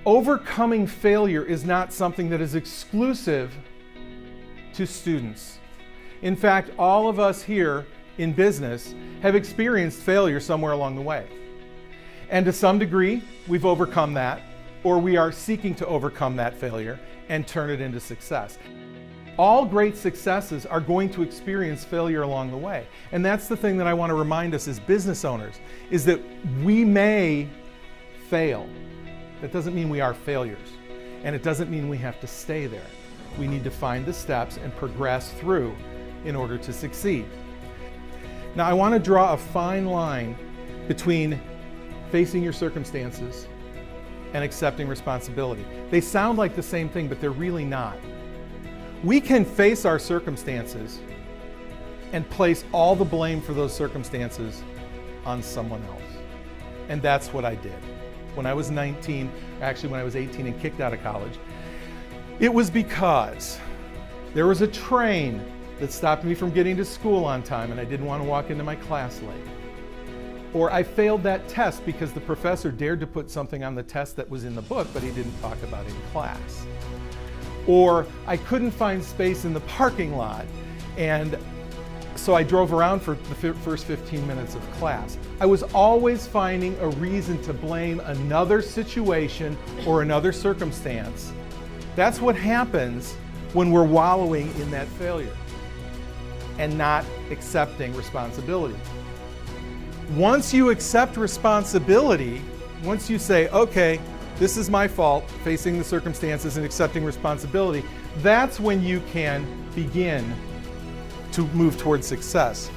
Overcoming failure is not something that is exclusive to students. In fact, all of us here in business have experienced failure somewhere along the way. And to some degree, we've overcome that, or we are seeking to overcome that failure and turn it into success. All great successes are going to experience failure along the way. And that's the thing that I want to remind us as business owners, is that we may fail. That doesn't mean we are failures. And it doesn't mean we have to stay there. We need to find the steps and progress through in order to succeed. Now, I want to draw a fine line between facing your circumstances and accepting responsibility. They sound like the same thing, but they're really not. We can face our circumstances and place all the blame for those circumstances on someone else. And that's what I did. When I was 19, actually when I was 18 and kicked out of college, it was because there was a train that stopped me from getting to school on time and I didn't want to walk into my class late. Or I failed that test because the professor dared to put something on the test that was in the book, but he didn't talk about it in class. Or I couldn't find space in the parking lot, and so I drove around for the first 15 minutes of class. I was always finding a reason to blame another situation or another circumstance. That's what happens when we're wallowing in that failure and not accepting responsibility. Once you accept responsibility, once you say, okay, this is my fault, facing the circumstances and accepting responsibility, that's when you can begin to move towards success.